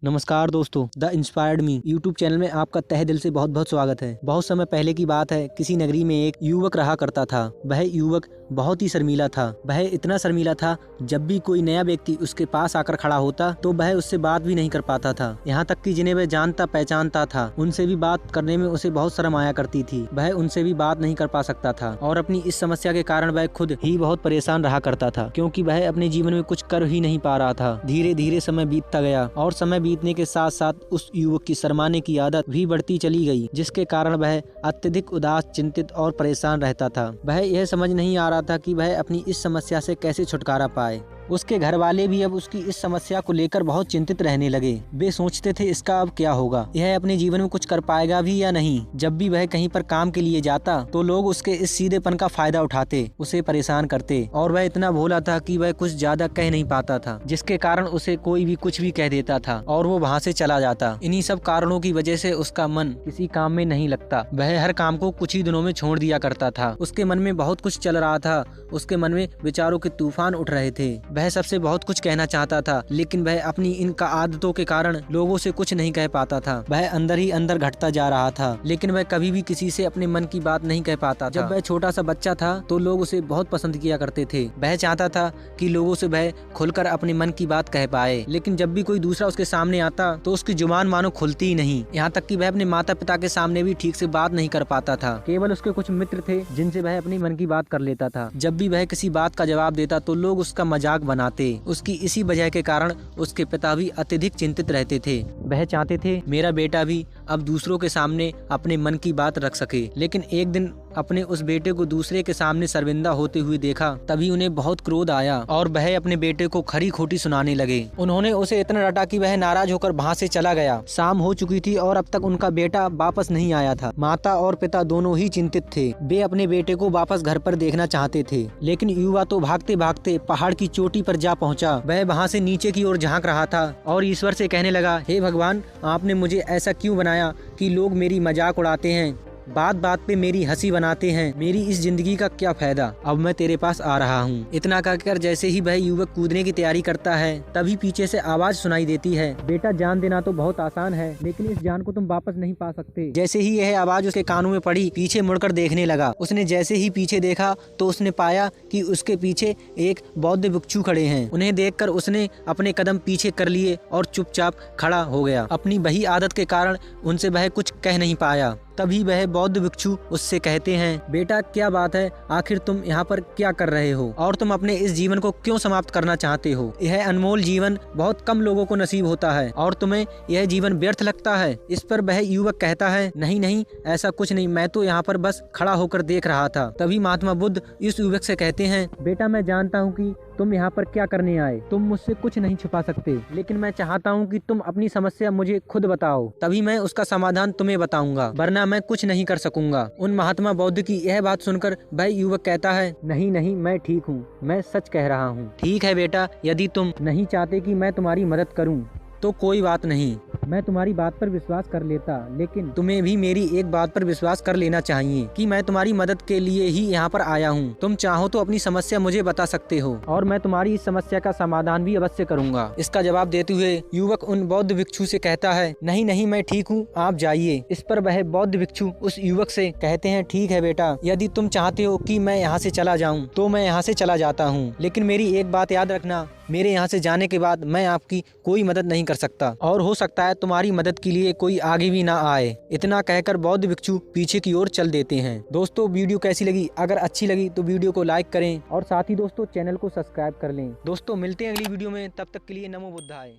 नमस्कार दोस्तों, the inspired me YouTube channel में आपका तहे दिल से बहुत बहुत स्वागत है। बहुत समय पहले की बात है, किसी नगरी में एक युवक रहा करता था। वह युवक बहुत ही शर्मीला था। वह इतना शर्मीला था, जब भी कोई नया व्यक्ति उसके पास आकर खड़ा होता तो वह उससे बात भी नहीं कर पाता था। यहाँ तक कि जिन्हें वह जानता पहचानता था, उनसे भी बात करने में उसे बहुत शर्म आया करती थी। वह उनसे भी बात नहीं कर पा सकता था और अपनी इस समस्या के कारण वह खुद ही बहुत परेशान रहा करता था, क्योंकि वह अपने जीवन में कुछ कर ही नहीं पा रहा था। धीरे धीरे समय बीतता गया और समय बीतने के साथ साथ उस युवक की शर्माने की आदत भी बढ़ती चली गई, जिसके कारण वह अत्यधिक उदास, चिंतित और परेशान रहता था। वह यह समझ नहीं आ रहा था कि वह अपनी इस समस्या से कैसे छुटकारा पाए। उसके घर वाले भी अब उसकी इस समस्या को लेकर बहुत चिंतित रहने लगे। वे सोचते थे इसका अब क्या होगा, यह अपने जीवन में कुछ कर पाएगा भी या नहीं। जब भी वह कहीं पर काम के लिए जाता तो लोग उसके इस सीधेपन का फायदा उठाते, उसे परेशान करते और वह इतना भोला था कि वह कुछ ज्यादा कह नहीं पाता था, जिसके कारण उसे कोई भी कुछ भी कह देता था और वो वहाँ से चला जाता। इन्हीं सब कारणों की वजह से उसका मन किसी काम में नहीं लगता। वह हर काम को कुछ ही दिनों में छोड़ दिया करता था। उसके मन में बहुत कुछ चल रहा था। उसके मन में विचारों के तूफान उठ रहे थे। वह सबसे बहुत कुछ कहना चाहता था, लेकिन वह अपनी इन आदतों के कारण लोगों से कुछ नहीं कह पाता था। वह अंदर ही अंदर घटता जा रहा था, लेकिन वह कभी भी किसी से अपने मन की बात नहीं कह पाता था। जब वह छोटा सा बच्चा था तो लोग उसे बहुत पसंद किया करते थे। वह चाहता था कि लोगों से वह खुलकर अपने मन की बात कह पाए, लेकिन जब भी कोई दूसरा उसके सामने आता तो उसकी जुबान मानो खुलती ही नहीं। यहाँ तक कि वह अपने माता पिता के सामने भी ठीक से बात नहीं कर पाता था। केवल उसके कुछ मित्र थे जिनसे वह अपनी मन की बात कर लेता था। जब भी वह किसी बात का जवाब देता तो लोग उसका मजाक बनाते। उसकी इसी वजह के कारण उसके पिता भी अत्यधिक चिंतित रहते थे। वह चाहते थे मेरा बेटा भी अब दूसरों के सामने अपने मन की बात रख सके, लेकिन एक दिन अपने उस बेटे को दूसरे के सामने शर्मिंदा होते हुए देखा। तभी उन्हें बहुत क्रोध आया और वह अपने बेटे को खरी खोटी सुनाने लगे। उन्होंने उसे इतना डांटा कि वह नाराज होकर वहाँ से चला गया। शाम हो चुकी थी और अब तक उनका बेटा वापस नहीं आया था। माता और पिता दोनों ही चिंतित थे। वे अपने बेटे को वापस घर पर देखना चाहते थे, लेकिन युवा तो भागते भागते पहाड़ की चोटी पर जा पहुंचा। वह वहाँ से नीचे की ओर झांक रहा था और ईश्वर से कहने लगा, हे भगवान, आपने मुझे ऐसा क्यों बनाया कि लोग मेरी मजाक उड़ाते हैं, बात बात पे मेरी हंसी बनाते हैं। मेरी इस जिंदगी का क्या फायदा, अब मैं तेरे पास आ रहा हूँ। इतना कहकर जैसे ही वह युवक कूदने की तैयारी करता है, तभी पीछे से आवाज सुनाई देती है, बेटा जान देना तो बहुत आसान है, लेकिन इस जान को तुम वापस नहीं पा सकते। जैसे ही यह आवाज उसके कानों में पड़ी, पीछे मुड़कर देखने लगा। उसने जैसे ही पीछे देखा तो उसने पाया कि उसके पीछे एक बौद्ध भिक्षु खड़े हैं। उन्हें देखकर उसने अपने कदम पीछे कर लिए और चुपचाप खड़ा हो गया। अपनी वही आदत के कारण उनसे वह कुछ कह नहीं पाया। तभी वह बौद्ध भिक्षु उससे कहते हैं, बेटा क्या बात है, आखिर तुम यहाँ पर क्या कर रहे हो और तुम अपने इस जीवन को क्यों समाप्त करना चाहते हो? यह अनमोल जीवन बहुत कम लोगों को नसीब होता है और तुम्हें यह जीवन व्यर्थ लगता है। इस पर वह युवक कहता है, नहीं नहीं, ऐसा कुछ नहीं, मैं तो यहाँ पर बस खड़ा होकर देख रहा था। तभी महात्मा बुद्ध इस युवक से कहते हैं, बेटा मैं जानता हूँ कि तुम यहाँ पर क्या करने आए। तुम मुझसे कुछ नहीं छुपा सकते, लेकिन मैं चाहता हूँ कि तुम अपनी समस्या मुझे खुद बताओ, तभी मैं उसका समाधान तुम्हें बताऊंगा, वरना मैं कुछ नहीं कर सकूंगा। उन महात्मा बौद्ध की यह बात सुनकर वह युवक कहता है, नहीं नहीं, मैं ठीक हूँ, मैं सच कह रहा हूँ। ठीक है बेटा, यदि तुम नहीं चाहते कि मैं तुम्हारी मदद करूँ तो कोई बात नहीं, मैं तुम्हारी बात पर विश्वास कर लेता, लेकिन तुम्हें भी मेरी एक बात पर विश्वास कर लेना चाहिए कि मैं तुम्हारी मदद के लिए ही यहाँ पर आया हूँ। तुम चाहो तो अपनी समस्या मुझे बता सकते हो और मैं तुम्हारी इस समस्या का समाधान भी अवश्य करूँगा। इसका जवाब देते हुए युवक उन बौद्ध भिक्षु से कहता है, नहीं नहीं, मैं ठीक हूँ, आप जाइए। इस पर वह बौद्ध भिक्षु उस युवक से कहते हैं, ठीक है बेटा, यदि तुम चाहते हो कि मैं यहाँ से चला जाऊँ तो मैं यहाँ से चला जाता हूँ, लेकिन मेरी एक बात याद रखना, मेरे यहाँ से जाने के बाद मैं आपकी कोई मदद नहीं कर सकता और हो सकता है तुम्हारी मदद के लिए कोई आगे भी ना आए। इतना कहकर बौद्ध भिक्षु पीछे की ओर चल देते हैं। दोस्तों वीडियो कैसी लगी? अगर अच्छी लगी तो वीडियो को लाइक करें और साथ ही दोस्तों चैनल को सब्सक्राइब कर लें। दोस्तों मिलते हैं अगली वीडियो में, तब तक के लिए नमो बुद्धाय।